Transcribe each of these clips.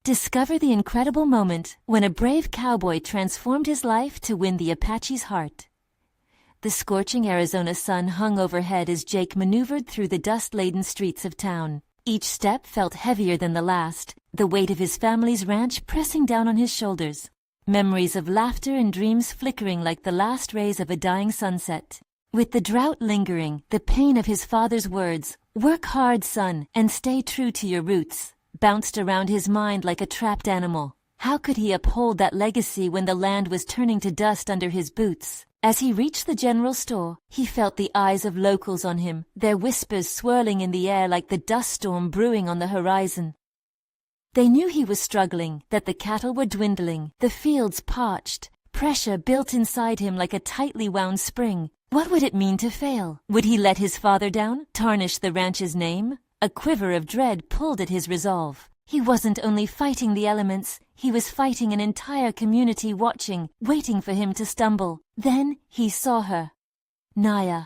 Discover the incredible moment when a brave cowboy transformed his life to win the Apache's heart. The scorching Arizona sun hung overhead as Jake maneuvered through the dust-laden streets of town. Each step felt heavier than the last, the weight of his family's ranch pressing down on his shoulders. Memories of laughter and dreams flickering like the last rays of a dying sunset. With the drought lingering, the pain of his father's words, "Work hard, son, and stay true to your roots," bounced around his mind like a trapped animal. How could he uphold that legacy when the land was turning to dust under his boots? As he reached the general store, he felt the eyes of locals on him, their whispers swirling in the air like the dust storm brewing on the horizon. They knew he was struggling, that the cattle were dwindling, the fields parched. Pressure built inside him like a tightly wound spring. What would it mean to fail? Would he let his father down, tarnish the ranch's name? A quiver of dread pulled at his resolve. He wasn't only fighting the elements, he was fighting an entire community watching, waiting for him to stumble. Then he saw her. Naya.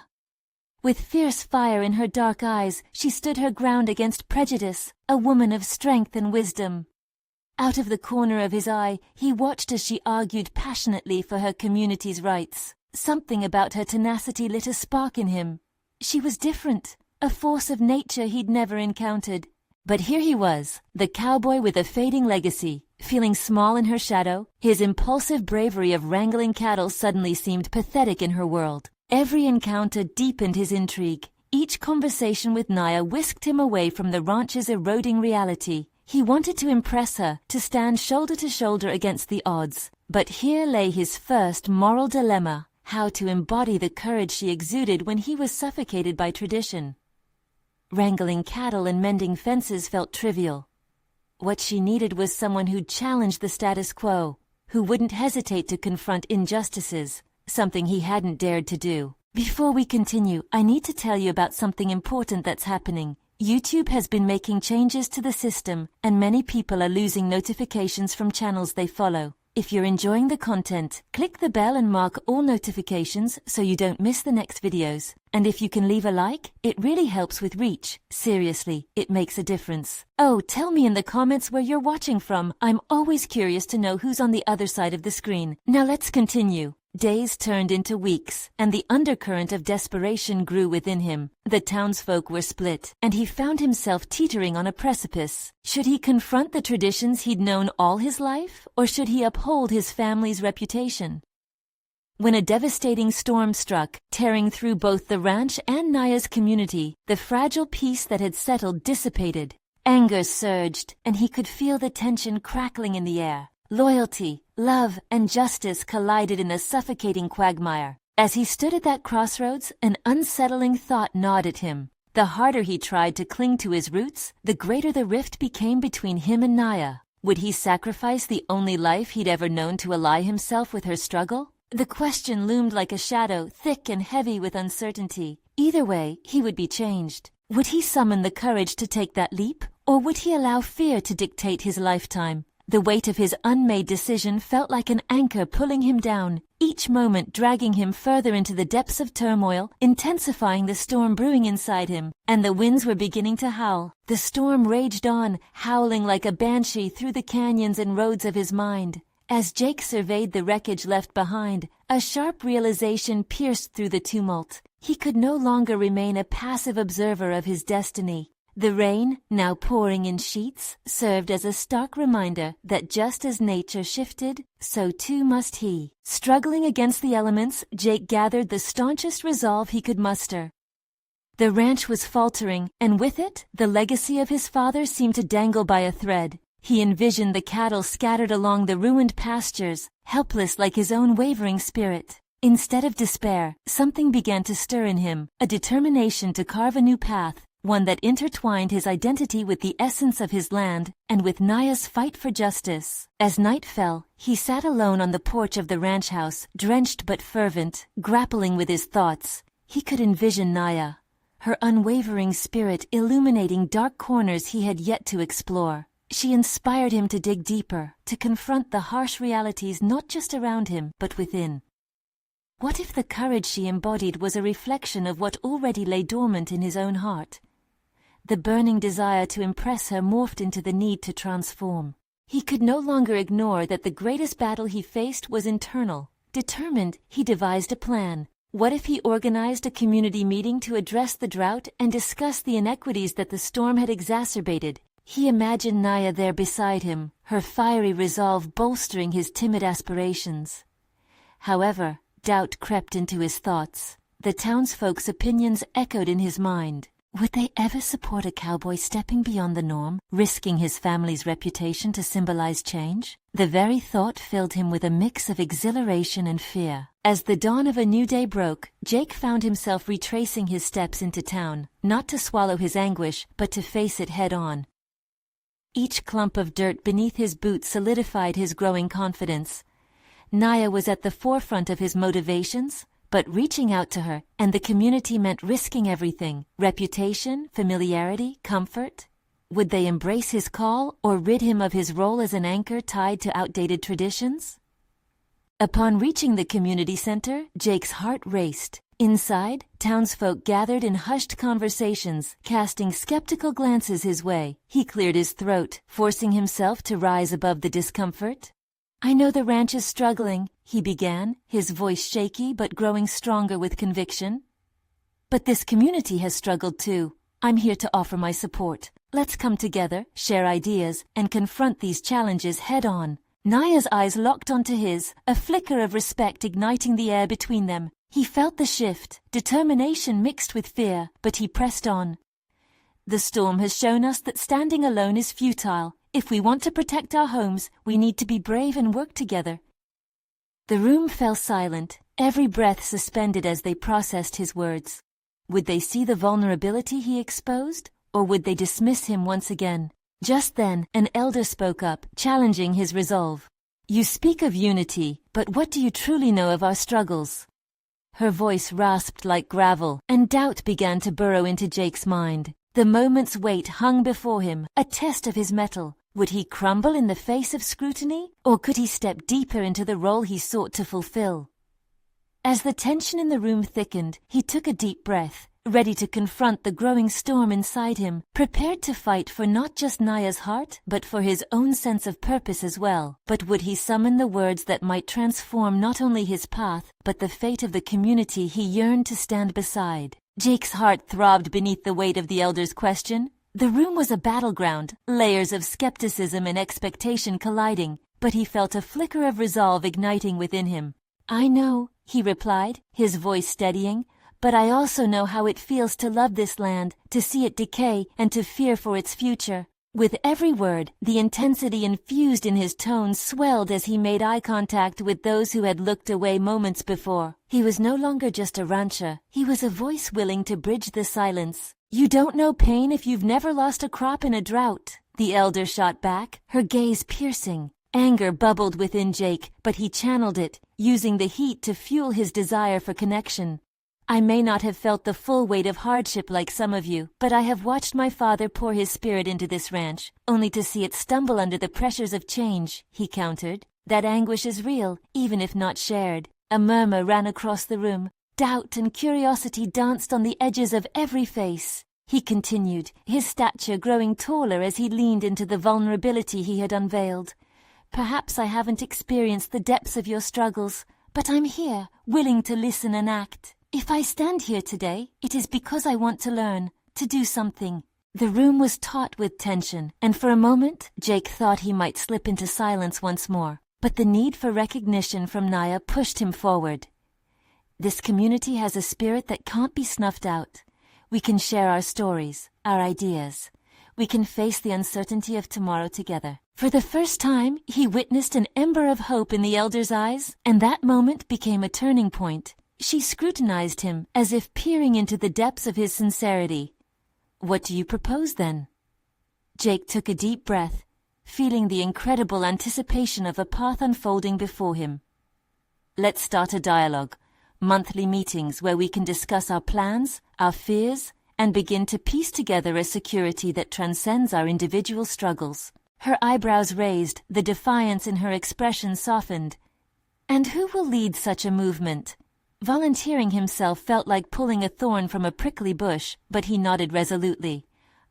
With fierce fire in her dark eyes, she stood her ground against prejudice, a woman of strength and wisdom. Out of the corner of his eye, he watched as she argued passionately for her community's rights. Something about her tenacity lit a spark in him. She was different, a force of nature he'd never encountered. But here he was, the cowboy with a fading legacy, feeling small in her shadow. His impulsive bravery of wrangling cattle suddenly seemed pathetic in her world. Every encounter deepened his intrigue. Each conversation with Naya whisked him away from the ranch's eroding reality. He wanted to impress her, to stand shoulder to shoulder against the odds. But here lay his first moral dilemma, how to embody the courage she exuded when he was suffocated by tradition. Wrangling cattle and mending fences felt trivial. What she needed was someone who'd challenge the status quo, who wouldn't hesitate to confront injustices, something he hadn't dared to do. Before we continue, I need to tell you about something important that's happening. YouTube has been making changes to the system, and many people are losing notifications from channels they follow. If you're enjoying the content, click the bell and mark all notifications so you don't miss the next videos. And if you can leave a like, it really helps with reach. Seriously, it makes a difference. Oh, tell me in the comments where you're watching from. I'm always curious to know who's on the other side of the screen. Now let's continue. Days turned into weeks, and the undercurrent of desperation grew within him. The townsfolk were split, and he found himself teetering on a precipice. Should he confront the traditions he'd known all his life, or should he uphold his family's reputation? When a devastating storm struck, tearing through both the ranch and Naya's community, the fragile peace that had settled dissipated. Anger surged, and he could feel the tension crackling in the air. Loyalty, love, and justice collided in a suffocating quagmire. As he stood at that crossroads, an unsettling thought gnawed at him. The harder he tried to cling to his roots, the greater the rift became between him and Naya. Would he sacrifice the only life he'd ever known to ally himself with her struggle? The question loomed like a shadow, thick and heavy with uncertainty. Either way, he would be changed. Would he summon the courage to take that leap, or would he allow fear to dictate his lifetime? The weight of his unmade decision felt like an anchor pulling him down, each moment dragging him further into the depths of turmoil, intensifying the storm brewing inside him. And the winds were beginning to howl. The storm raged on, howling like a banshee through the canyons and roads of his mind. As Jake surveyed the wreckage left behind, a sharp realization pierced through the tumult. He could no longer remain a passive observer of his destiny. The rain, now pouring in sheets, served as a stark reminder that just as nature shifted, so too must he. Struggling against the elements, Jake gathered the staunchest resolve he could muster. The ranch was faltering, and with it, the legacy of his father seemed to dangle by a thread. He envisioned the cattle scattered along the ruined pastures, helpless like his own wavering spirit. Instead of despair, something began to stir in him, a determination to carve a new path, one that intertwined his identity with the essence of his land and with Naya's fight for justice. As night fell, he sat alone on the porch of the ranch house, drenched but fervent, grappling with his thoughts. He could envision Naya, her unwavering spirit illuminating dark corners he had yet to explore. She inspired him to dig deeper, to confront the harsh realities not just around him, but within. What if the courage she embodied was a reflection of what already lay dormant in his own heart? The burning desire to impress her morphed into the need to transform. He could no longer ignore that the greatest battle he faced was internal. Determined, he devised a plan. What if he organized a community meeting to address the drought and discuss the inequities that the storm had exacerbated? He imagined Naya there beside him, her fiery resolve bolstering his timid aspirations. However, doubt crept into his thoughts. The townsfolk's opinions echoed in his mind. Would they ever support a cowboy stepping beyond the norm, risking his family's reputation to symbolize change? The very thought filled him with a mix of exhilaration and fear. As the dawn of a new day broke, Jake found himself retracing his steps into town, not to swallow his anguish, but to face it head-on. Each clump of dirt beneath his boots solidified his growing confidence. Naya was at the forefront of his motivations, but reaching out to her and the community meant risking everything: reputation, familiarity, comfort. Would they embrace his call or rid him of his role as an anchor tied to outdated traditions? Upon reaching the community center, Jake's heart raced. Inside, townsfolk gathered in hushed conversations, casting skeptical glances his way. He cleared his throat, forcing himself to rise above the discomfort. "I know the ranch is struggling," he began, his voice shaky but growing stronger with conviction. "But this community has struggled too. I'm here to offer my support. Let's come together, share ideas, and confront these challenges head-on." Naya's eyes locked onto his, a flicker of respect igniting the air between them. He felt the shift, determination mixed with fear, but he pressed on. "The storm has shown us that standing alone is futile. If we want to protect our homes, we need to be brave and work together." The room fell silent, every breath suspended as they processed his words. Would they see the vulnerability he exposed, or would they dismiss him once again? Just then, an elder spoke up, challenging his resolve. "You speak of unity, but what do you truly know of our struggles?" Her voice rasped like gravel, and doubt began to burrow into Jake's mind. The moment's weight hung before him, a test of his mettle. Would he crumble in the face of scrutiny, or could he step deeper into the role he sought to fulfill? As the tension in the room thickened, he took a deep breath, ready to confront the growing storm inside him, prepared to fight for not just Naya's heart, but for his own sense of purpose as well. But would he summon the words that might transform not only his path, but the fate of the community he yearned to stand beside? Jake's heart throbbed beneath the weight of the elder's question. The room was a battleground, layers of skepticism and expectation colliding, but he felt a flicker of resolve igniting within him. "I know," he replied, his voice steadying, "but I also know how it feels to love this land, to see it decay, and to fear for its future." With every word, the intensity infused in his tone swelled as he made eye contact with those who had looked away moments before. He was no longer just a rancher, he was a voice willing to bridge the silence. "You don't know pain if you've never lost a crop in a drought," the elder shot back, her gaze piercing. Anger bubbled within Jake, but he channeled it, using the heat to fuel his desire for connection. "I may not have felt the full weight of hardship like some of you, but I have watched my father pour his spirit into this ranch, only to see it stumble under the pressures of change," he countered. "That anguish is real, even if not shared." A murmur ran across the room. Doubt and curiosity danced on the edges of every face. He continued, his stature growing taller as he leaned into the vulnerability he had unveiled. "Perhaps I haven't experienced the depths of your struggles, but I'm here, willing to listen and act. If I stand here today, it is because I want to learn, to do something." The room was taut with tension, and for a moment, Jake thought he might slip into silence once more. But the need for recognition from Naya pushed him forward. "This community has a spirit that can't be snuffed out. We can share our stories, our ideas. We can face the uncertainty of tomorrow together." For the first time, he witnessed an ember of hope in the elder's eyes, and that moment became a turning point. She scrutinized him, as if peering into the depths of his sincerity. "What do you propose, then?" Jake took a deep breath, feeling the incredible anticipation of a path unfolding before him. "Let's start a dialogue. Monthly meetings where we can discuss our plans, our fears, and begin to piece together a security that transcends our individual struggles." Her eyebrows raised, the defiance in her expression softened. "And who will lead such a movement?" Volunteering himself felt like pulling a thorn from a prickly bush, but he nodded resolutely.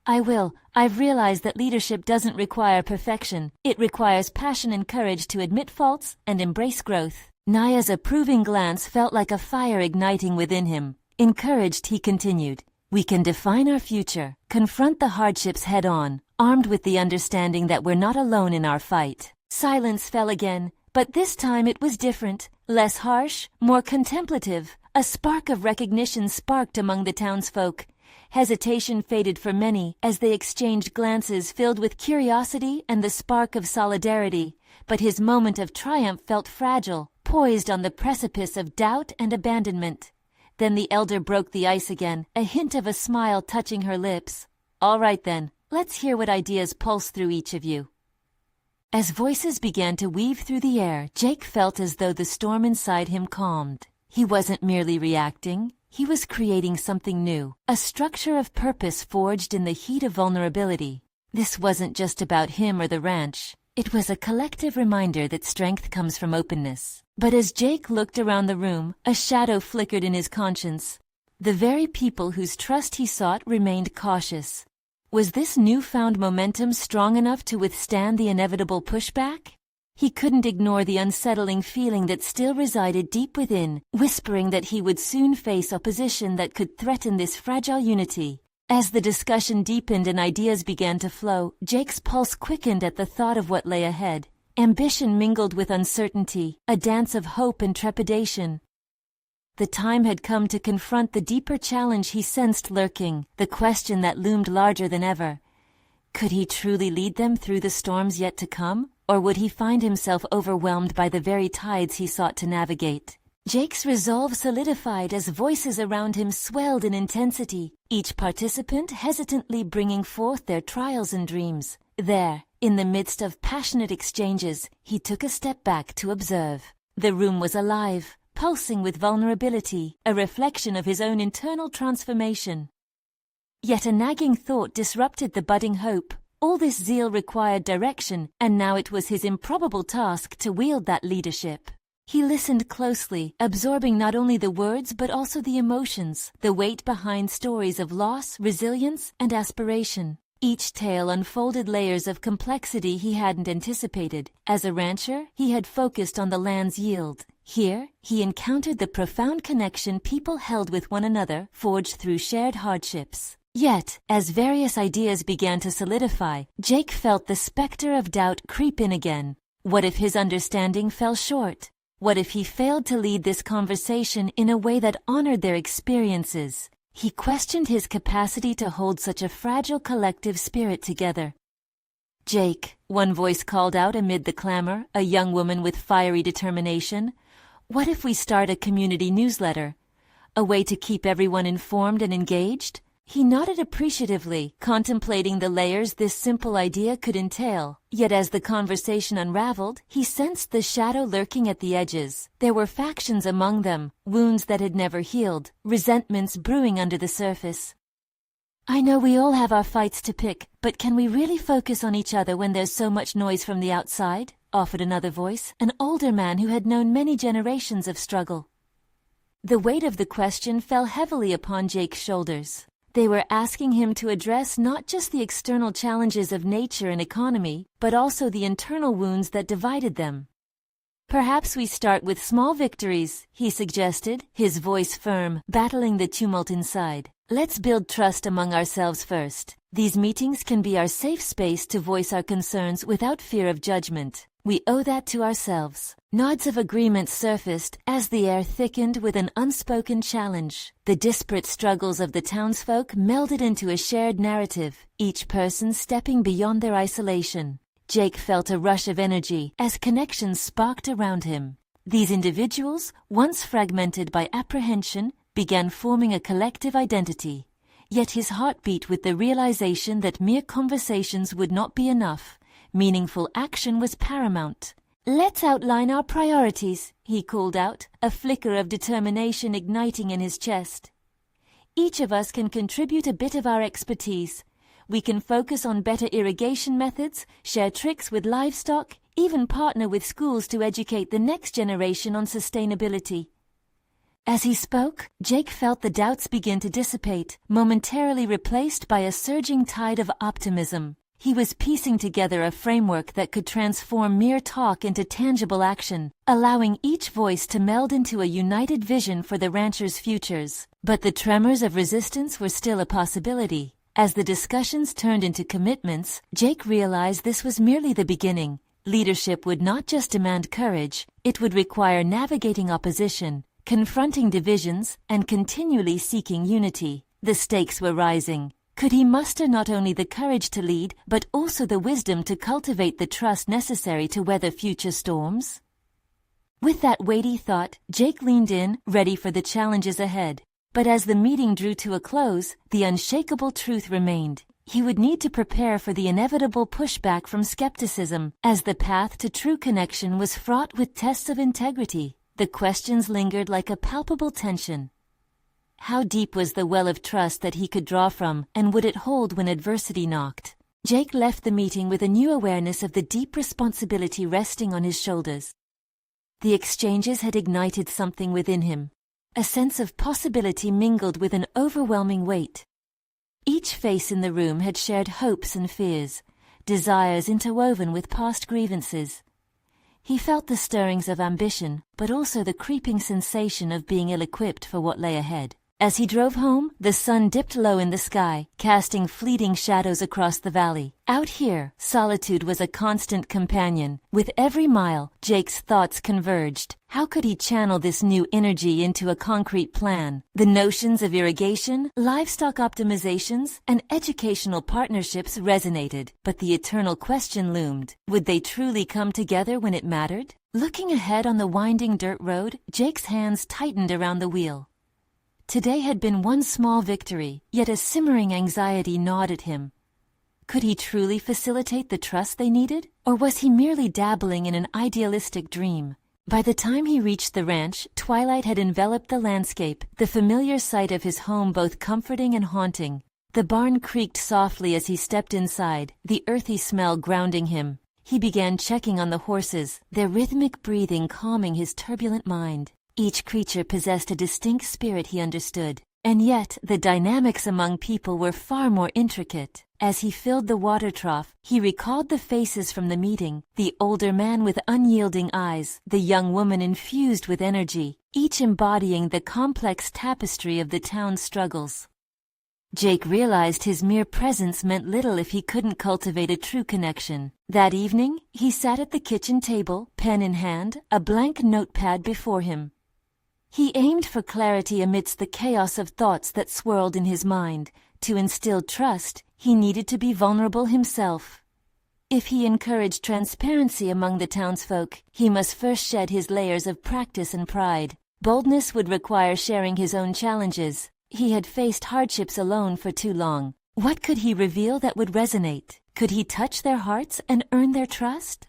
I will. I've realized that leadership doesn't require perfection. It requires passion and courage to admit faults and embrace growth. Naya's approving glance felt like a fire igniting within him. Encouraged, he continued, "We can define our future, confront the hardships head-on, armed with the understanding that we're not alone in our fight." Silence fell again, but this time it was different, less harsh, more contemplative. A spark of recognition sparked among the townsfolk. Hesitation faded for many as they exchanged glances filled with curiosity and the spark of solidarity, but his moment of triumph felt fragile, poised on the precipice of doubt and abandonment. Then the elder broke the ice again, a hint of a smile touching her lips. "All right then, let's hear what ideas pulse through each of you." As voices began to weave through the air, Jake felt as though the storm inside him calmed. He wasn't merely reacting, he was creating something new, a structure of purpose forged in the heat of vulnerability. This wasn't just about him or the ranch. It was a collective reminder that strength comes from openness. But as Jake looked around the room, a shadow flickered in his conscience. The very people whose trust he sought remained cautious. Was this newfound momentum strong enough to withstand the inevitable pushback? He couldn't ignore the unsettling feeling that still resided deep within, whispering that he would soon face opposition that could threaten this fragile unity. As the discussion deepened and ideas began to flow, Jake's pulse quickened at the thought of what lay ahead. Ambition mingled with uncertainty, a dance of hope and trepidation. The time had come to confront the deeper challenge he sensed lurking, the question that loomed larger than ever. Could he truly lead them through the storms yet to come, or would he find himself overwhelmed by the very tides he sought to navigate? Jake's resolve solidified as voices around him swelled in intensity, each participant hesitantly bringing forth their trials and dreams. There, in the midst of passionate exchanges, he took a step back to observe. The room was alive, pulsing with vulnerability, a reflection of his own internal transformation. Yet a nagging thought disrupted the budding hope. All this zeal required direction, and now it was his improbable task to wield that leadership. He listened closely, absorbing not only the words but also the emotions, the weight behind stories of loss, resilience, and aspiration. Each tale unfolded layers of complexity he hadn't anticipated. As a rancher, he had focused on the land's yield. Here, he encountered the profound connection people held with one another, forged through shared hardships. Yet, as various ideas began to solidify, Jake felt the specter of doubt creep in again. What if his understanding fell short? What if he failed to lead this conversation in a way that honored their experiences? He questioned his capacity to hold such a fragile collective spirit together. "Jake," one voice called out amid the clamor, a young woman with fiery determination. "What if we start a community newsletter? A way to keep everyone informed and engaged?" He nodded appreciatively, contemplating the layers this simple idea could entail. Yet as the conversation unraveled, he sensed the shadow lurking at the edges. There were factions among them, wounds that had never healed, resentments brewing under the surface. "I know we all have our fights to pick, but can we really focus on each other when there's so much noise from the outside?" offered another voice, an older man who had known many generations of struggle. The weight of the question fell heavily upon Jake's shoulders. They were asking him to address not just the external challenges of nature and economy, but also the internal wounds that divided them. "Perhaps we start with small victories," he suggested, his voice firm, battling the tumult inside. "Let's build trust among ourselves first. These meetings can be our safe space to voice our concerns without fear of judgment. We owe that to ourselves." Nods of agreement surfaced as the air thickened with an unspoken challenge. The disparate struggles of the townsfolk melded into a shared narrative, each person stepping beyond their isolation. Jake felt a rush of energy as connections sparked around him. These individuals, once fragmented by apprehension, began forming a collective identity. Yet his heart beat with the realization that mere conversations would not be enough. Meaningful action was paramount. "Let's outline our priorities," he called out, a flicker of determination igniting in his chest. "Each of us can contribute a bit of our expertise. We can focus on better irrigation methods, share tricks with livestock, even partner with schools to educate the next generation on sustainability." As he spoke, Jake felt the doubts begin to dissipate, momentarily replaced by a surging tide of optimism. He was piecing together a framework that could transform mere talk into tangible action, allowing each voice to meld into a united vision for the ranchers' futures. But the tremors of resistance were still a possibility. As the discussions turned into commitments, Jake realized this was merely the beginning. Leadership would not just demand courage, it would require navigating opposition, confronting divisions, and continually seeking unity. The stakes were rising. Could he muster not only the courage to lead, but also the wisdom to cultivate the trust necessary to weather future storms? With that weighty thought, Jake leaned in, ready for the challenges ahead. But as the meeting drew to a close, the unshakable truth remained. He would need to prepare for the inevitable pushback from skepticism, as the path to true connection was fraught with tests of integrity. The questions lingered like a palpable tension. How deep was the well of trust that he could draw from, and would it hold when adversity knocked? Jake left the meeting with a new awareness of the deep responsibility resting on his shoulders. The exchanges had ignited something within him. A sense of possibility mingled with an overwhelming weight. Each face in the room had shared hopes and fears, desires interwoven with past grievances. He felt the stirrings of ambition, but also the creeping sensation of being ill-equipped for what lay ahead. As he drove home, the sun dipped low in the sky, casting fleeting shadows across the valley. Out here, solitude was a constant companion. With every mile, Jake's thoughts converged. How could he channel this new energy into a concrete plan? The notions of irrigation, livestock optimizations, and educational partnerships resonated, but the eternal question loomed. Would they truly come together when it mattered? Looking ahead on the winding dirt road, Jake's hands tightened around the wheel. Today had been one small victory, yet a simmering anxiety gnawed at him. Could he truly facilitate the trust they needed, or was he merely dabbling in an idealistic dream? By the time he reached the ranch, twilight had enveloped the landscape, the familiar sight of his home both comforting and haunting. The barn creaked softly as he stepped inside, the earthy smell grounding him. He began checking on the horses, their rhythmic breathing calming his turbulent mind. Each creature possessed a distinct spirit he understood, and yet the dynamics among people were far more intricate. As he filled the water trough, he recalled the faces from the meeting, the older man with unyielding eyes, the young woman infused with energy, each embodying the complex tapestry of the town's struggles. Jake realized his mere presence meant little if he couldn't cultivate a true connection. That evening, he sat at the kitchen table, pen in hand, a blank notepad before him. He aimed for clarity amidst the chaos of thoughts that swirled in his mind. To instill trust, he needed to be vulnerable himself. If he encouraged transparency among the townsfolk, he must first shed his layers of practice and pride. Boldness would require sharing his own challenges. He had faced hardships alone for too long. What could he reveal that would resonate? Could he touch their hearts and earn their trust?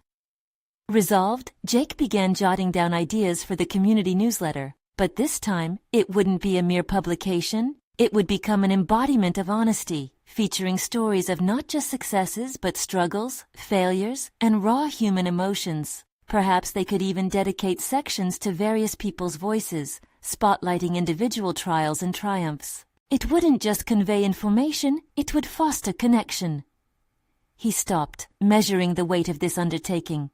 Resolved, Jake began jotting down ideas for the community newsletter. But this time, it wouldn't be a mere publication. It would become an embodiment of honesty, featuring stories of not just successes but struggles, failures, and raw human emotions. Perhaps they could even dedicate sections to various people's voices, spotlighting individual trials and triumphs. It wouldn't just convey information, it would foster connection. He stopped, measuring the weight of this undertaking.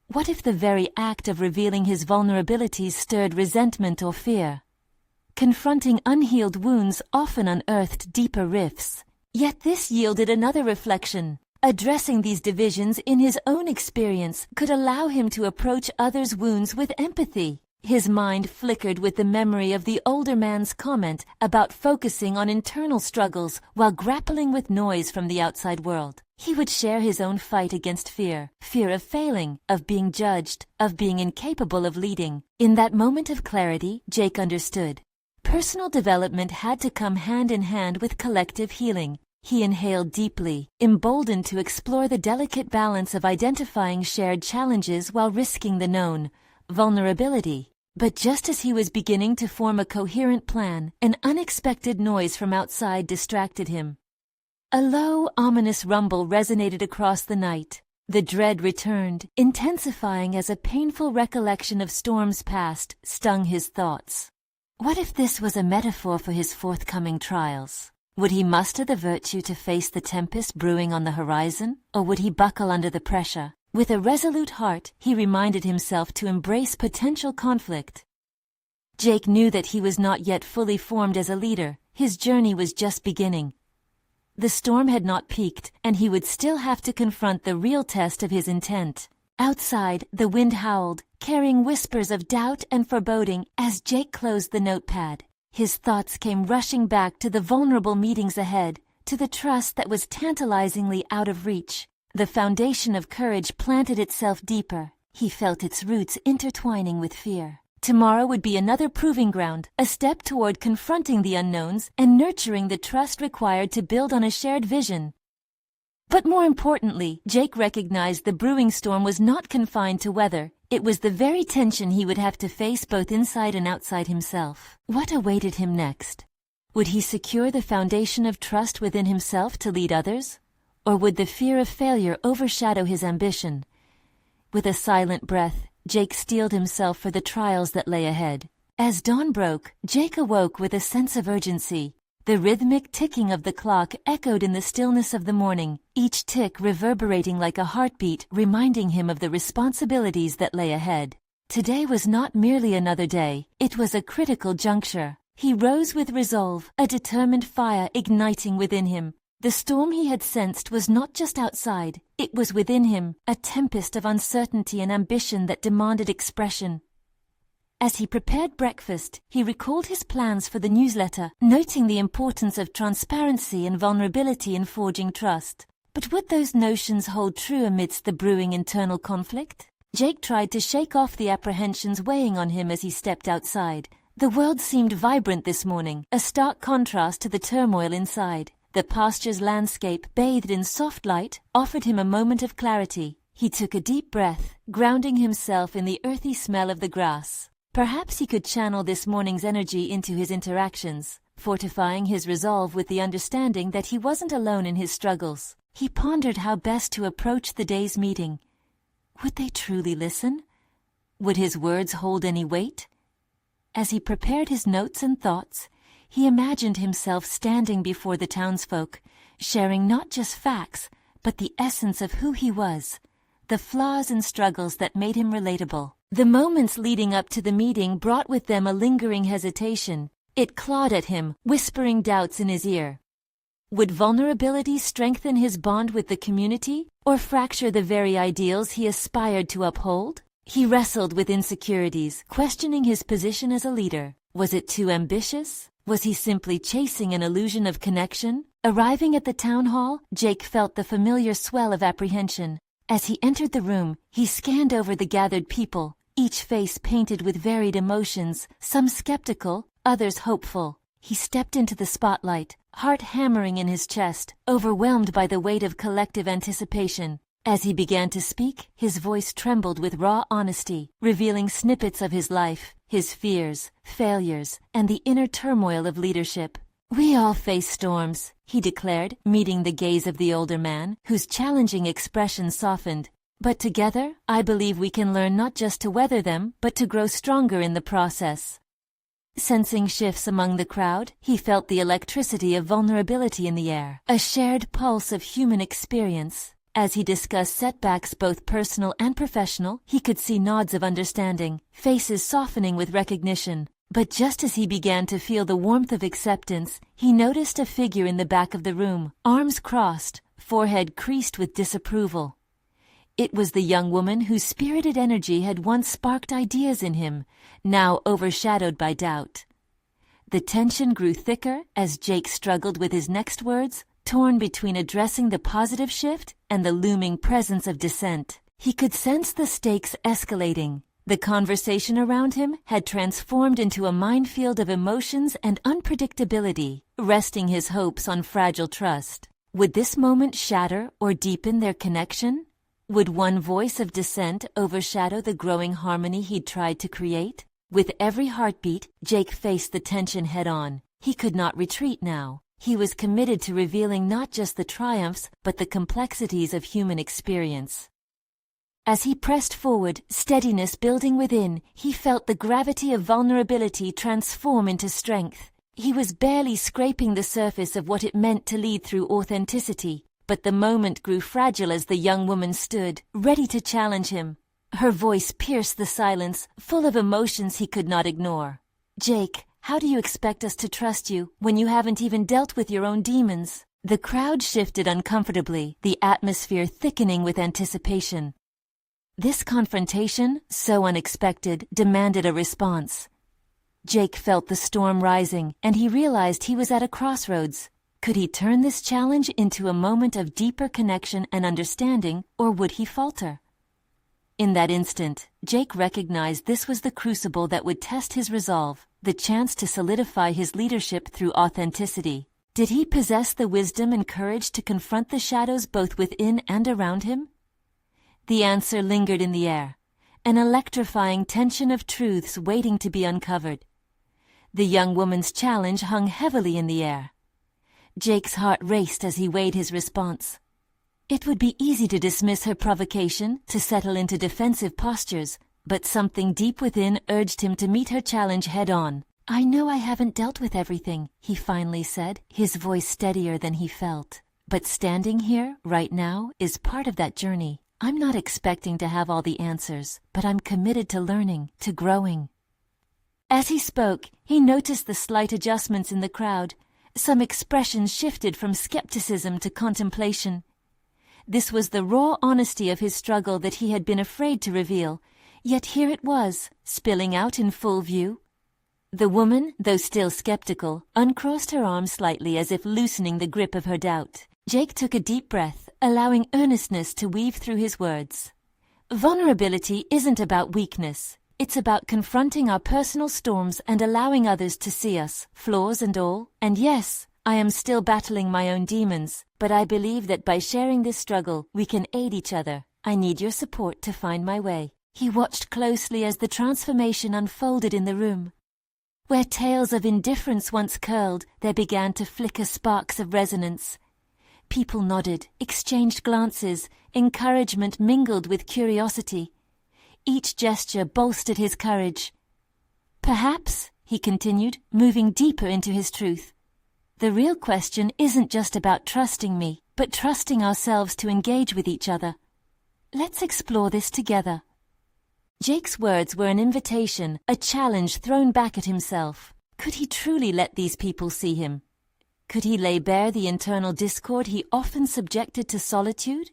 What if the very act of revealing his vulnerabilities stirred resentment or fear? Confronting unhealed wounds often unearthed deeper rifts. Yet this yielded another reflection. Addressing these divisions in his own experience could allow him to approach others' wounds with empathy. His mind flickered with the memory of the older man's comment about focusing on internal struggles while grappling with noise from the outside world. He would share his own fight against fear of failing, of being judged, of being incapable of leading. In that moment of clarity, Jake understood. Personal development had to come hand in hand with collective healing. He inhaled deeply, emboldened to explore the delicate balance of identifying shared challenges while risking the known, vulnerability. But just as he was beginning to form a coherent plan, an unexpected noise from outside distracted him. A low, ominous rumble resonated across the night. The dread returned, intensifying as a painful recollection of storms past stung his thoughts. What if this was a metaphor for his forthcoming trials? Would he muster the virtue to face the tempest brewing on the horizon, or would he buckle under the pressure? With a resolute heart, he reminded himself to embrace potential conflict. Jake knew that he was not yet fully formed as a leader. His journey was just beginning. The storm had not peaked, and he would still have to confront the real test of his intent. Outside, the wind howled, carrying whispers of doubt and foreboding as Jake closed the notepad. His thoughts came rushing back to the vulnerable meetings ahead, to the trust that was tantalizingly out of reach. The foundation of courage planted itself deeper. He felt its roots intertwining with fear. Tomorrow would be another proving ground, a step toward confronting the unknowns and nurturing the trust required to build on a shared vision. But more importantly, Jake recognized the brewing storm was not confined to weather. It was the very tension he would have to face both inside and outside himself. What awaited him next? Would he secure the foundation of trust within himself to lead others? Or would the fear of failure overshadow his ambition? With a silent breath, Jake steeled himself for the trials that lay ahead. As dawn broke, Jake awoke with a sense of urgency. The rhythmic ticking of the clock echoed in the stillness of the morning, each tick reverberating like a heartbeat, reminding him of the responsibilities that lay ahead. Today was not merely another day, it was a critical juncture. He rose with resolve, a determined fire igniting within him. The storm he had sensed was not just outside, it was within him, a tempest of uncertainty and ambition that demanded expression. As he prepared breakfast, he recalled his plans for the newsletter, noting the importance of transparency and vulnerability in forging trust. But would those notions hold true amidst the brewing internal conflict? Jake tried to shake off the apprehensions weighing on him as he stepped outside. The world seemed vibrant this morning, a stark contrast to the turmoil inside. The pasture's landscape, bathed in soft light, offered him a moment of clarity. He took a deep breath, grounding himself in the earthy smell of the grass. Perhaps he could channel this morning's energy into his interactions, fortifying his resolve with the understanding that he wasn't alone in his struggles. He pondered how best to approach the day's meeting. Would they truly listen? Would his words hold any weight? As he prepared his notes and thoughts, he imagined himself standing before the townsfolk, sharing not just facts, but the essence of who he was, the flaws and struggles that made him relatable. The moments leading up to the meeting brought with them a lingering hesitation. It clawed at him, whispering doubts in his ear. Would vulnerability strengthen his bond with the community, or fracture the very ideals he aspired to uphold? He wrestled with insecurities, questioning his position as a leader. Was it too ambitious? Was he simply chasing an illusion of connection? Arriving at the town hall, Jake felt the familiar swell of apprehension. As he entered the room, he scanned over the gathered people, each face painted with varied emotions, some skeptical, others hopeful. He stepped into the spotlight, heart hammering in his chest, overwhelmed by the weight of collective anticipation. As he began to speak, his voice trembled with raw honesty, revealing snippets of his life, his fears, failures, and the inner turmoil of leadership. "We all face storms," he declared, meeting the gaze of the older man, whose challenging expression softened. "But together, I believe we can learn not just to weather them, but to grow stronger in the process." Sensing shifts among the crowd, he felt the electricity of vulnerability in the air, a shared pulse of human experience. As he discussed setbacks both personal and professional, he could see nods of understanding, faces softening with recognition. But just as he began to feel the warmth of acceptance, he noticed a figure in the back of the room, arms crossed, forehead creased with disapproval. It was the young woman whose spirited energy had once sparked ideas in him, now overshadowed by doubt. The tension grew thicker as Jake struggled with his next words, torn between addressing the positive shift and the looming presence of dissent. He could sense the stakes escalating. The conversation around him had transformed into a minefield of emotions and unpredictability, resting his hopes on fragile trust. Would this moment shatter or deepen their connection? Would one voice of dissent overshadow the growing harmony he'd tried to create? With every heartbeat, Jake faced the tension head-on. He could not retreat now. He was committed to revealing not just the triumphs, but the complexities of human experience. As he pressed forward, steadiness building within, he felt the gravity of vulnerability transform into strength. He was barely scraping the surface of what it meant to lead through authenticity, but the moment grew fragile as the young woman stood, ready to challenge him. Her voice pierced the silence, full of emotions he could not ignore. "Jake, how do you expect us to trust you when you haven't even dealt with your own demons?" The crowd shifted uncomfortably, the atmosphere thickening with anticipation. This confrontation, so unexpected, demanded a response. Jake felt the storm rising, and he realized he was at a crossroads. Could he turn this challenge into a moment of deeper connection and understanding, or would he falter? In that instant, Jake recognized this was the crucible that would test his resolve, the chance to solidify his leadership through authenticity. Did he possess the wisdom and courage to confront the shadows both within and around him? The answer lingered in the air, an electrifying tension of truths waiting to be uncovered. The young woman's challenge hung heavily in the air. Jake's heart raced as he weighed his response. It would be easy to dismiss her provocation, to settle into defensive postures, but something deep within urged him to meet her challenge head-on. "I know I haven't dealt with everything," he finally said, his voice steadier than he felt. "But standing here, right now, is part of that journey. I'm not expecting to have all the answers, but I'm committed to learning, to growing." As he spoke, he noticed the slight adjustments in the crowd. Some expressions shifted from skepticism to contemplation. This was the raw honesty of his struggle that he had been afraid to reveal, yet here it was, spilling out in full view. The woman, though still skeptical, uncrossed her arms slightly as if loosening the grip of her doubt. Jake took a deep breath, allowing earnestness to weave through his words. "Vulnerability isn't about weakness. It's about confronting our personal storms and allowing others to see us, flaws and all. And yes, I am still battling my own demons, but I believe that by sharing this struggle, we can aid each other. I need your support to find my way." He watched closely as the transformation unfolded in the room. Where tales of indifference once curled, there began to flicker sparks of resonance. People nodded, exchanged glances, encouragement mingled with curiosity. Each gesture bolstered his courage. "Perhaps," he continued, moving deeper into his truth, "the real question isn't just about trusting me, but trusting ourselves to engage with each other. Let's explore this together." Jake's words were an invitation, a challenge thrown back at himself. Could he truly let these people see him? Could he lay bare the internal discord he often subjected to solitude?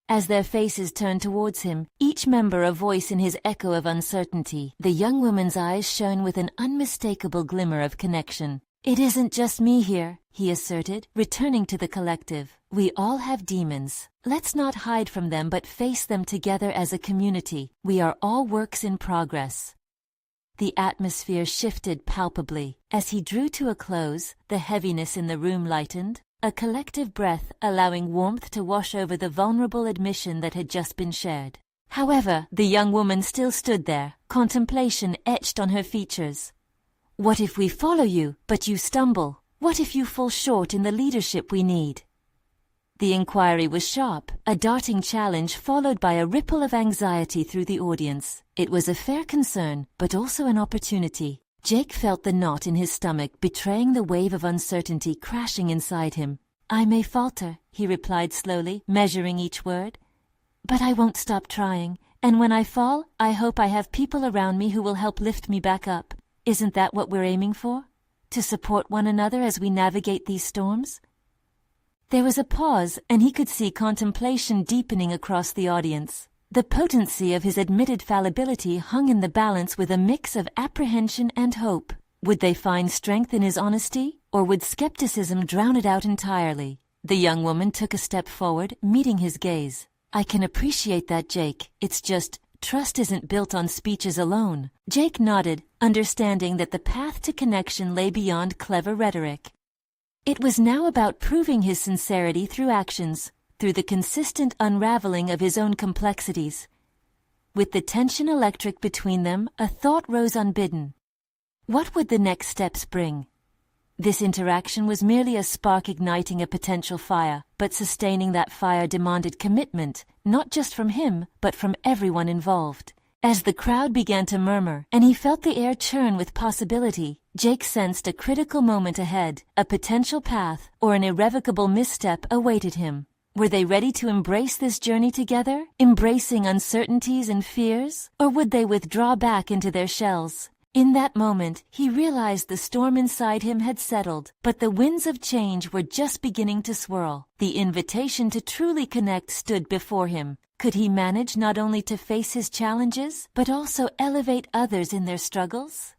As their faces turned towards him, each member a voice in his echo of uncertainty, the young woman's eyes shone with an unmistakable glimmer of connection. "It isn't just me here," he asserted, returning to the collective. "We all have demons. Let's not hide from them but face them together as a community. We are all works in progress." The atmosphere shifted palpably. As he drew to a close, the heaviness in the room lightened, a collective breath allowing warmth to wash over the vulnerable admission that had just been shared. However, the young woman still stood there, contemplation etched on her features. "What if we follow you, but you stumble? What if you fall short in the leadership we need?" The inquiry was sharp, a darting challenge followed by a ripple of anxiety through the audience. It was a fair concern, but also an opportunity. Jake felt the knot in his stomach betraying the wave of uncertainty crashing inside him. "I may falter," he replied slowly, measuring each word. "But I won't stop trying, and when I fall, I hope I have people around me who will help lift me back up. Isn't that what we're aiming for? To support one another as we navigate these storms?" There was a pause, and he could see contemplation deepening across the audience. The potency of his admitted fallibility hung in the balance with a mix of apprehension and hope. Would they find strength in his honesty, or would skepticism drown it out entirely? The young woman took a step forward, meeting his gaze. "I can appreciate that, Jake. It's just, trust isn't built on speeches alone." Jake nodded, understanding that the path to connection lay beyond clever rhetoric. It was now about proving his sincerity through actions, through the consistent unraveling of his own complexities. With the tension electric between them, a thought rose unbidden. What would the next steps bring? This interaction was merely a spark igniting a potential fire, but sustaining that fire demanded commitment, not just from him, but from everyone involved. As the crowd began to murmur, and he felt the air churn with possibility, Jake sensed a critical moment ahead, a potential path, or an irrevocable misstep awaited him. Were they ready to embrace this journey together, embracing uncertainties and fears, or would they withdraw back into their shells? In that moment, he realized the storm inside him had settled, but the winds of change were just beginning to swirl. The invitation to truly connect stood before him. Could he manage not only to face his challenges, but also elevate others in their struggles?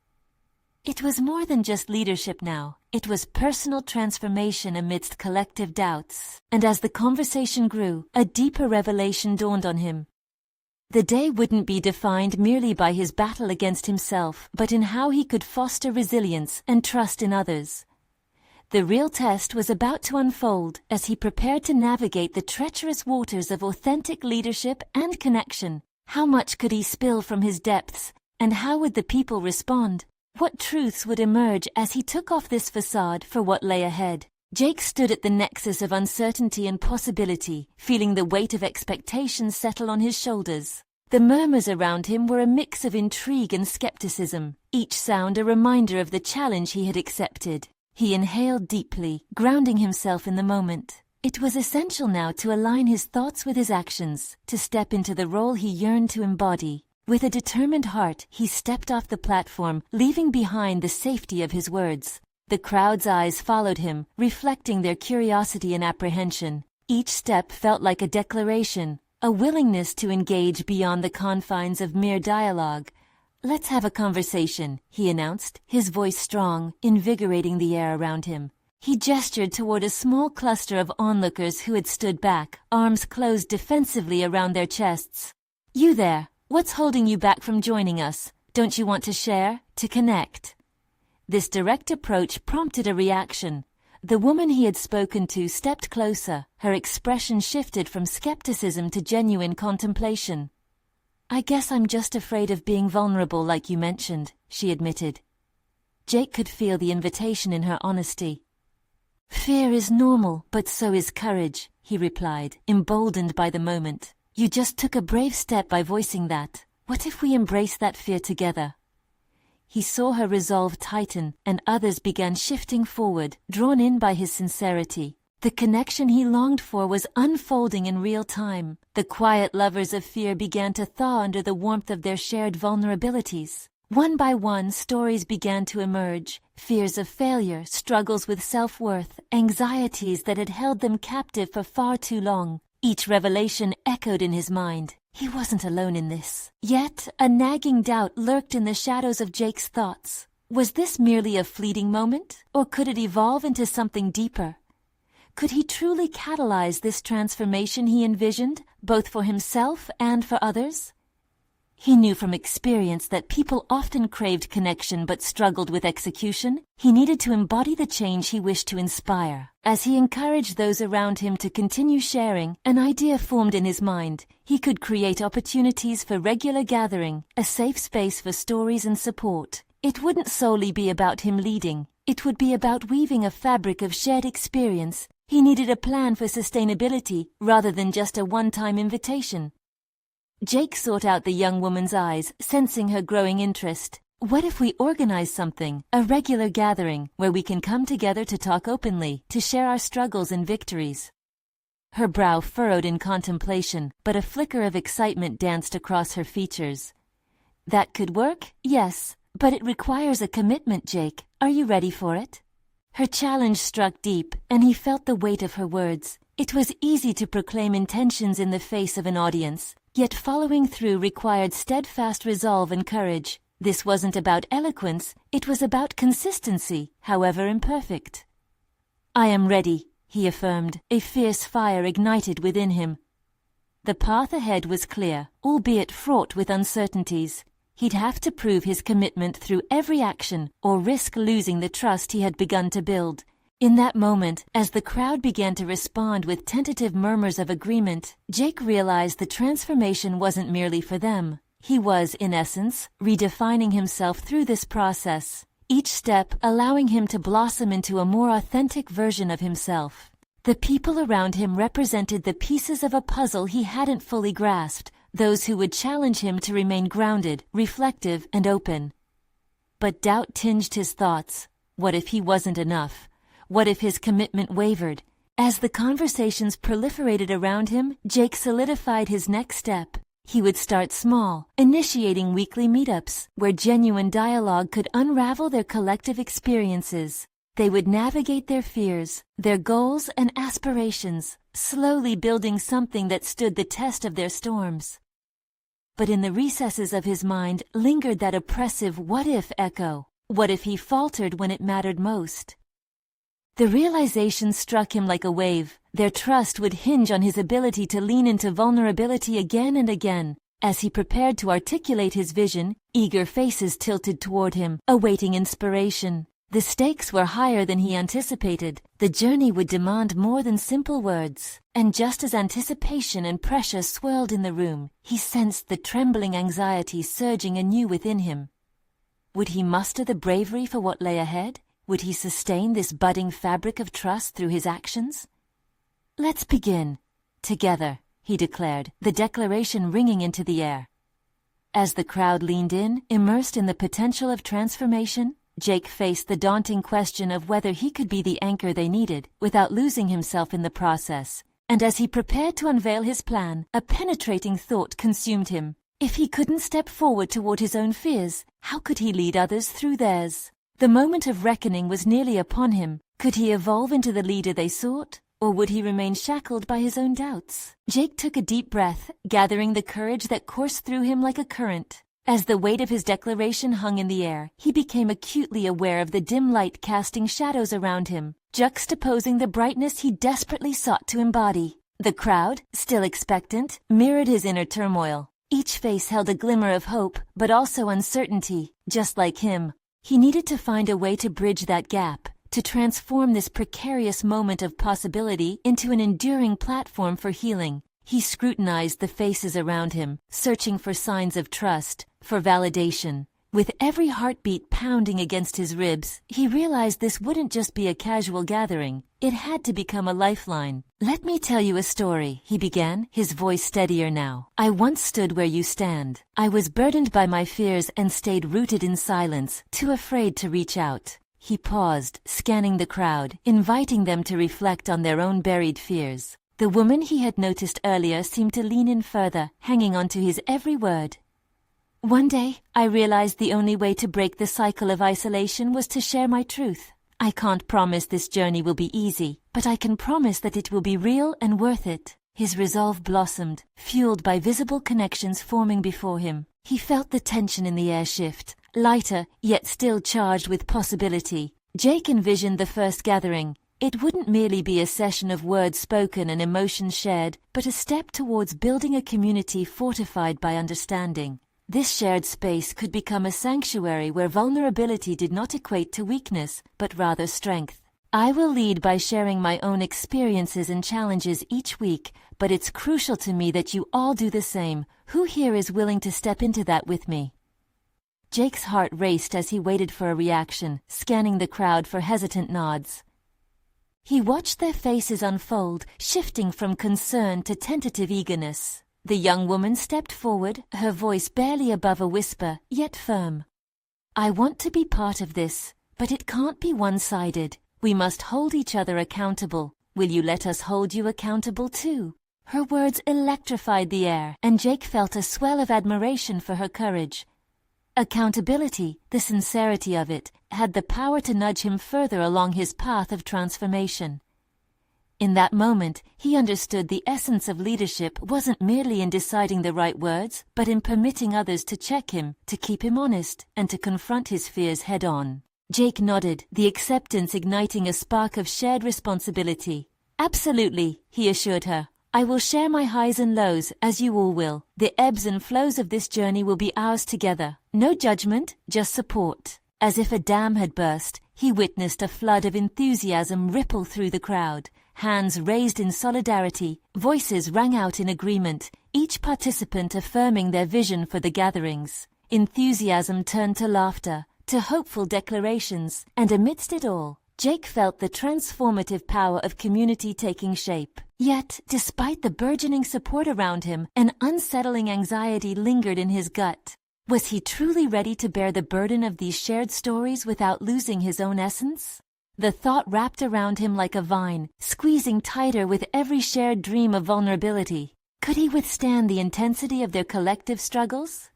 It was more than just leadership now. It was personal transformation amidst collective doubts. And as the conversation grew, a deeper revelation dawned on him. The day wouldn't be defined merely by his battle against himself, but in how he could foster resilience and trust in others. The real test was about to unfold as he prepared to navigate the treacherous waters of authentic leadership and connection. How much could he spill from his depths, and how would the people respond? What truths would emerge as he took off this facade for what lay ahead? Jake stood at the nexus of uncertainty and possibility, feeling the weight of expectations settle on his shoulders. The murmurs around him were a mix of intrigue and skepticism, each sound a reminder of the challenge he had accepted. He inhaled deeply, grounding himself in the moment. It was essential now to align his thoughts with his actions, to step into the role he yearned to embody. With a determined heart, he stepped off the platform, leaving behind the safety of his words. The crowd's eyes followed him, reflecting their curiosity and apprehension. Each step felt like a declaration, a willingness to engage beyond the confines of mere dialogue. "Let's have a conversation," he announced, his voice strong, invigorating the air around him. He gestured toward a small cluster of onlookers who had stood back, arms closed defensively around their chests. "You there, what's holding you back from joining us? Don't you want to share, to connect?" This direct approach prompted a reaction. The woman he had spoken to stepped closer, her expression shifted from skepticism to genuine contemplation. "I guess I'm just afraid of being vulnerable like you mentioned," she admitted. Jake could feel the invitation in her honesty. "Fear is normal, but so is courage," he replied, emboldened by the moment. "You just took a brave step by voicing that. What if we embrace that fear together?" He saw her resolve tighten, and others began shifting forward, drawn in by his sincerity. The connection he longed for was unfolding in real time. The quiet lovers of fear began to thaw under the warmth of their shared vulnerabilities. One by one, stories began to emerge, fears of failure, struggles with self-worth, anxieties that had held them captive for far too long. Each revelation echoed in his mind. He wasn't alone in this. Yet, a nagging doubt lurked in the shadows of Jake's thoughts. Was this merely a fleeting moment, or could it evolve into something deeper? Could he truly catalyze this transformation he envisioned, both for himself and for others? He knew from experience that people often craved connection but struggled with execution. He needed to embody the change he wished to inspire. As he encouraged those around him to continue sharing, an idea formed in his mind. He could create opportunities for regular gathering, a safe space for stories and support. It wouldn't solely be about him leading. It would be about weaving a fabric of shared experience. He needed a plan for sustainability rather than just a one-time invitation. Jake sought out the young woman's eyes, sensing her growing interest. "What if we organize something, a regular gathering, where we can come together to talk openly, to share our struggles and victories?" Her brow furrowed in contemplation, but a flicker of excitement danced across her features. "That could work, yes, but it requires a commitment, Jake. Are you ready for it?" Her challenge struck deep, and he felt the weight of her words. It was easy to proclaim intentions in the face of an audience, yet following through required steadfast resolve and courage. This wasn't about eloquence, it was about consistency, however imperfect. "I am ready," he affirmed, a fierce fire ignited within him. The path ahead was clear, albeit fraught with uncertainties. He'd have to prove his commitment through every action, or risk losing the trust he had begun to build. In that moment, as the crowd began to respond with tentative murmurs of agreement, Jake realized the transformation wasn't merely for them. He was, in essence, redefining himself through this process. each step allowing him to blossom into a more authentic version of himself. The people around him represented the pieces of a puzzle he hadn't fully grasped, those who would challenge him to remain grounded, reflective, and open. But doubt tinged his thoughts. What if he wasn't enough? What if his commitment wavered? As the conversations proliferated around him, Jake solidified his next step. He would start small, initiating weekly meetups, where genuine dialogue could unravel their collective experiences. They would navigate their fears, their goals and aspirations, slowly building something that stood the test of their storms. But in the recesses of his mind lingered that oppressive what-if echo. What if he faltered when it mattered most? The realization struck him like a wave. Their trust would hinge on his ability to lean into vulnerability again and again. As he prepared to articulate his vision, eager faces tilted toward him, awaiting inspiration. The stakes were higher than he anticipated. The journey would demand more than simple words. And just as anticipation and pressure swirled in the room, he sensed the trembling anxiety surging anew within him. Would he muster the bravery for what lay ahead? Would he sustain this budding fabric of trust through his actions? "Let's begin. Together," he declared, the declaration ringing into the air. As the crowd leaned in, immersed in the potential of transformation, Jake faced the daunting question of whether he could be the anchor they needed without losing himself in the process. And as he prepared to unveil his plan, a penetrating thought consumed him. If he couldn't step forward toward his own fears, how could he lead others through theirs? The moment of reckoning was nearly upon him. Could he evolve into the leader they sought, or would he remain shackled by his own doubts? Jake took a deep breath, gathering the courage that coursed through him like a current. As the weight of his declaration hung in the air, he became acutely aware of the dim light casting shadows around him, juxtaposing the brightness he desperately sought to embody. The crowd, still expectant, mirrored his inner turmoil. Each face held a glimmer of hope, but also uncertainty, just like him. He needed to find a way to bridge that gap, to transform this precarious moment of possibility into an enduring platform for healing. He scrutinized the faces around him, searching for signs of trust, for validation. With every heartbeat pounding against his ribs, he realized this wouldn't just be a casual gathering. It had to become a lifeline. "Let me tell you a story," he began, his voice steadier now. "I once stood where you stand. I was burdened by my fears and stayed rooted in silence, too afraid to reach out." He paused, scanning the crowd, inviting them to reflect on their own buried fears. The woman he had noticed earlier seemed to lean in further, hanging on to his every word. "One day, I realized the only way to break the cycle of isolation was to share my truth. I can't promise this journey will be easy, but I can promise that it will be real and worth it." His resolve blossomed, fueled by visible connections forming before him. He felt the tension in the air shift, lighter, yet still charged with possibility. Jake envisioned the first gathering. It wouldn't merely be a session of words spoken and emotions shared, but a step towards building a community fortified by understanding. This shared space could become a sanctuary where vulnerability did not equate to weakness, but rather strength. "I will lead by sharing my own experiences and challenges each week, but it's crucial to me that you all do the same. Who here is willing to step into that with me?" Jake's heart raced as he waited for a reaction, scanning the crowd for hesitant nods. He watched their faces unfold, shifting from concern to tentative eagerness. The young woman stepped forward, her voice barely above a whisper, yet firm. "I want to be part of this, but it can't be one-sided. We must hold each other accountable. Will you let us hold you accountable too?" Her words electrified the air, and Jake felt a swell of admiration for her courage. Accountability, the sincerity of it, had the power to nudge him further along his path of transformation. In that moment, he understood the essence of leadership wasn't merely in deciding the right words, but in permitting others to check him, to keep him honest, and to confront his fears head-on. Jake nodded, the acceptance igniting a spark of shared responsibility. "Absolutely," he assured her. "I will share my highs and lows, as you all will. The ebbs and flows of this journey will be ours together. No judgment, just support." As if a dam had burst, he witnessed a flood of enthusiasm ripple through the crowd. Hands raised in solidarity, voices rang out in agreement, each participant affirming their vision for the gatherings. Enthusiasm turned to laughter, to hopeful declarations, and amidst it all, Jake felt the transformative power of community taking shape. Yet, despite the burgeoning support around him, an unsettling anxiety lingered in his gut. Was he truly ready to bear the burden of these shared stories without losing his own essence? The thought wrapped around him like a vine, squeezing tighter with every shared dream of vulnerability. Could he withstand the intensity of their collective struggles?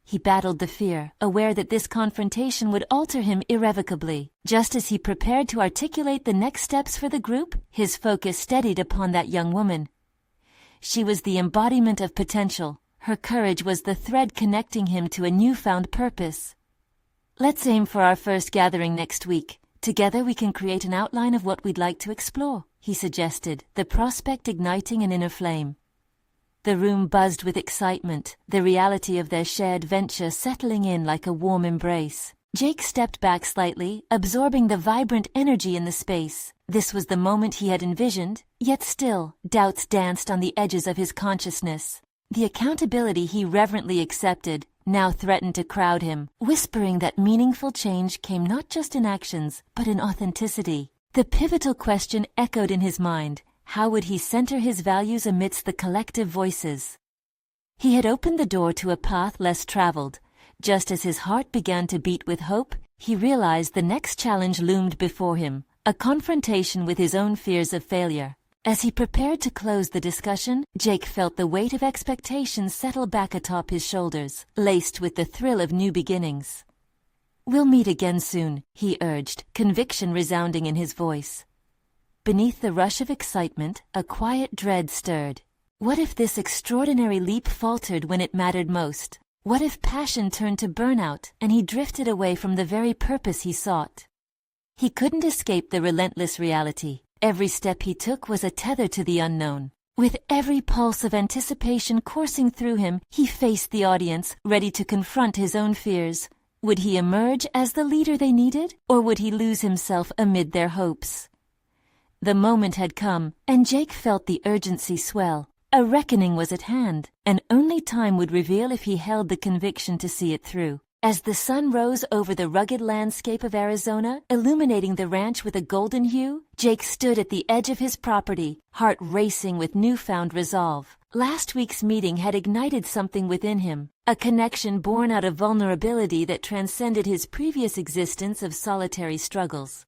He battled the fear, aware that this confrontation would alter him irrevocably. Just as he prepared to articulate the next steps for the group, his focus steadied upon that young woman. She was the embodiment of potential. Her courage was the thread connecting him to a newfound purpose. "Let's aim for our first gathering next week. Together we can create an outline of what we'd like to explore," he suggested, the prospect igniting an inner flame. The room buzzed with excitement, the reality of their shared venture settling in like a warm embrace. Jake stepped back slightly, absorbing the vibrant energy in the space. This was the moment he had envisioned, yet still, doubts danced on the edges of his consciousness. The accountability he reverently accepted now threatened to crowd him, whispering that meaningful change came not just in actions, but in authenticity. The pivotal question echoed in his mind: how would he center his values amidst the collective voices? He had opened the door to a path less traveled. Just as his heart began to beat with hope, he realized the next challenge loomed before him, a confrontation with his own fears of failure. As he prepared to close the discussion, Jake felt the weight of expectations settle back atop his shoulders, laced with the thrill of new beginnings. "We'll meet again soon," he urged, conviction resounding in his voice. Beneath the rush of excitement, a quiet dread stirred. What if this extraordinary leap faltered when it mattered most? What if passion turned to burnout and he drifted away from the very purpose he sought? He couldn't escape the relentless reality. Every step he took was a tether to the unknown. With every pulse of anticipation coursing through him, he faced the audience, ready to confront his own fears. Would he emerge as the leader they needed, or would he lose himself amid their hopes? The moment had come, and Jake felt the urgency swell. A reckoning was at hand, and only time would reveal if he held the conviction to see it through. As the sun rose over the rugged landscape of Arizona, illuminating the ranch with a golden hue, Jake stood at the edge of his property, heart racing with newfound resolve. Last week's meeting had ignited something within him, a connection born out of vulnerability that transcended his previous existence of solitary struggles.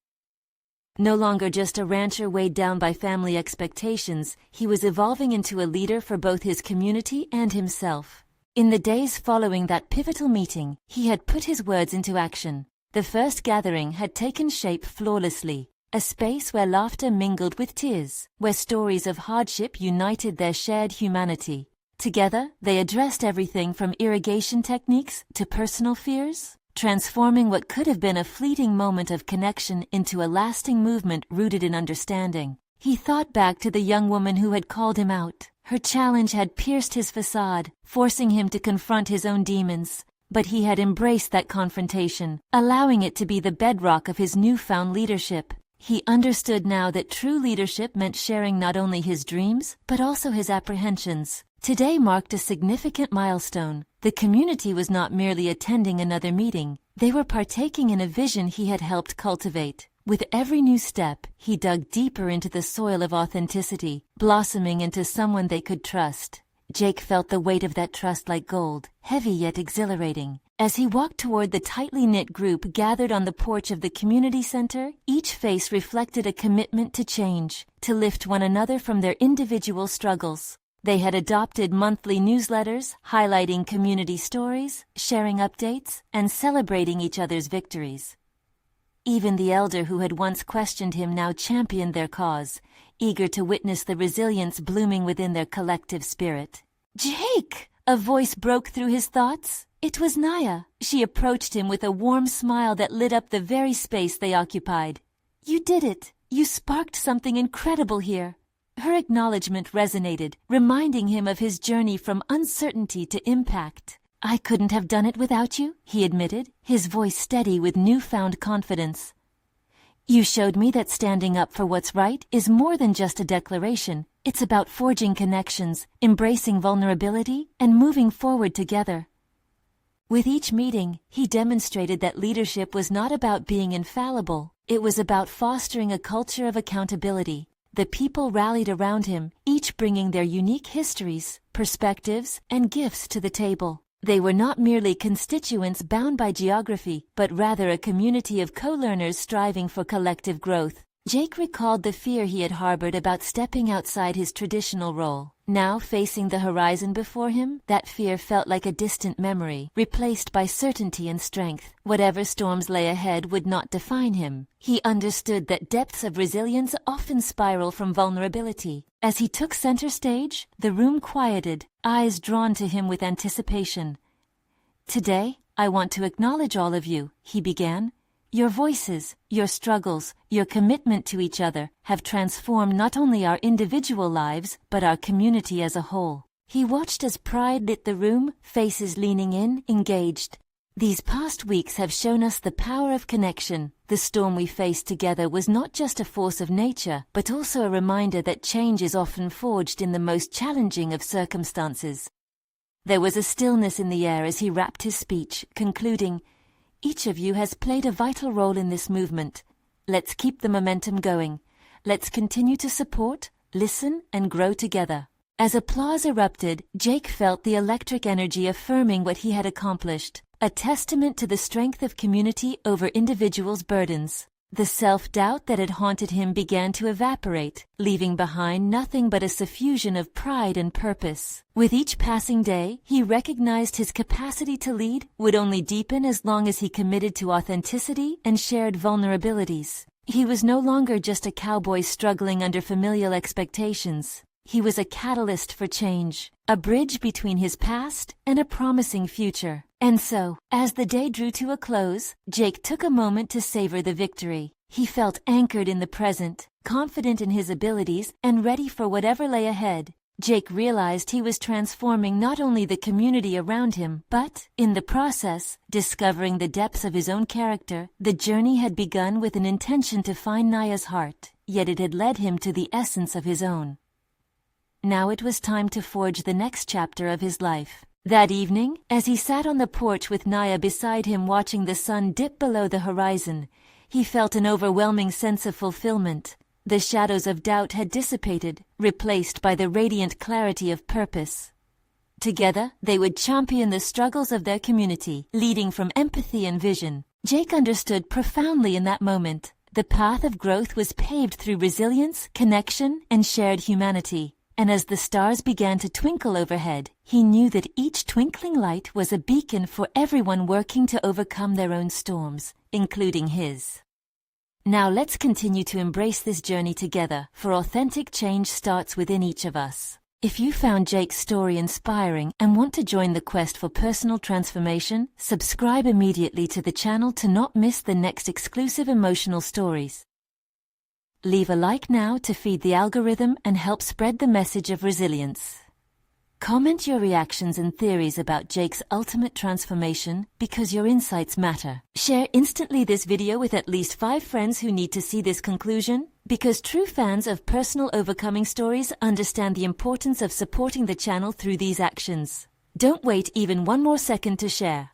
No longer just a rancher weighed down by family expectations, he was evolving into a leader for both his community and himself. In the days following that pivotal meeting, he had put his words into action. The first gathering had taken shape flawlessly, a space where laughter mingled with tears, where stories of hardship united their shared humanity. Together, they addressed everything from irrigation techniques to personal fears, transforming what could have been a fleeting moment of connection into a lasting movement rooted in understanding. He thought back to the young woman who had called him out. Her challenge had pierced his facade, forcing him to confront his own demons. But he had embraced that confrontation, allowing it to be the bedrock of his newfound leadership. He understood now that true leadership meant sharing not only his dreams, but also his apprehensions. Today marked a significant milestone. The community was not merely attending another meeting. They were partaking in a vision he had helped cultivate. With every new step, he dug deeper into the soil of authenticity, blossoming into someone they could trust. Jake felt the weight of that trust like gold, heavy yet exhilarating. As he walked toward the tightly knit group gathered on the porch of the community center, each face reflected a commitment to change, to lift one another from their individual struggles. They had adopted monthly newsletters, highlighting community stories, sharing updates, and celebrating each other's victories. Even the elder who had once questioned him now championed their cause, eager to witness the resilience blooming within their collective spirit. "Jake!" A voice broke through his thoughts. It was Naya. She approached him with a warm smile that lit up the very space they occupied. "You did it. You sparked something incredible here." Her acknowledgement resonated, reminding him of his journey from uncertainty to impact. "I couldn't have done it without you," he admitted, his voice steady with newfound confidence. "You showed me that standing up for what's right is more than just a declaration. It's about forging connections, embracing vulnerability, and moving forward together." With each meeting, he demonstrated that leadership was not about being infallible. It was about fostering a culture of accountability. The people rallied around him, each bringing their unique histories, perspectives, and gifts to the table. They were not merely constituents bound by geography, but rather a community of co-learners striving for collective growth. Jake recalled the fear he had harbored about stepping outside his traditional role. Now, facing the horizon before him, that fear felt like a distant memory, replaced by certainty and strength. Whatever storms lay ahead would not define him. He understood that depths of resilience often spiral from vulnerability. As he took center stage, the room quieted, eyes drawn to him with anticipation. "Today, I want to acknowledge all of you," he began. "Your voices, your struggles, your commitment to each other have transformed not only our individual lives, but our community as a whole." He watched as pride lit the room, faces leaning in, engaged. "These past weeks have shown us the power of connection. The storm we faced together was not just a force of nature, but also a reminder that change is often forged in the most challenging of circumstances." There was a stillness in the air as he wrapped his speech, concluding, "Each of you has played a vital role in this movement. Let's keep the momentum going. Let's continue to support, listen, and grow together." As applause erupted, Jake felt the electric energy affirming what he had accomplished, a testament to the strength of community over individuals' burdens. The self-doubt that had haunted him began to evaporate, leaving behind nothing but a suffusion of pride and purpose. With each passing day, he recognized his capacity to lead would only deepen as long as he committed to authenticity and shared vulnerabilities. He was no longer just a cowboy struggling under familial expectations. He was a catalyst for change, a bridge between his past and a promising future. And so, as the day drew to a close, Jake took a moment to savor the victory. He felt anchored in the present, confident in his abilities, and ready for whatever lay ahead. Jake realized he was transforming not only the community around him, but, in the process, discovering the depths of his own character. The journey had begun with an intention to find Naya's heart, yet it had led him to the essence of his own. Now it was time to forge the next chapter of his life. That evening, as he sat on the porch with Naya beside him watching the sun dip below the horizon, he felt an overwhelming sense of fulfillment. The shadows of doubt had dissipated, replaced by the radiant clarity of purpose. Together, they would champion the struggles of their community, leading from empathy and vision. Jake understood profoundly in that moment. The path of growth was paved through resilience, connection, and shared humanity. And as the stars began to twinkle overhead, he knew that each twinkling light was a beacon for everyone working to overcome their own storms, including his. Now let's continue to embrace this journey together, for authentic change starts within each of us. If you found Jake's story inspiring and want to join the quest for personal transformation, subscribe immediately to the channel to not miss the next exclusive emotional stories. Leave a like now to feed the algorithm and help spread the message of resilience. Comment your reactions and theories about Jake's ultimate transformation because your insights matter. Share instantly this video with at least 5 friends who need to see this conclusion, because true fans of personal overcoming stories understand the importance of supporting the channel through these actions. Don't wait even one more second to share.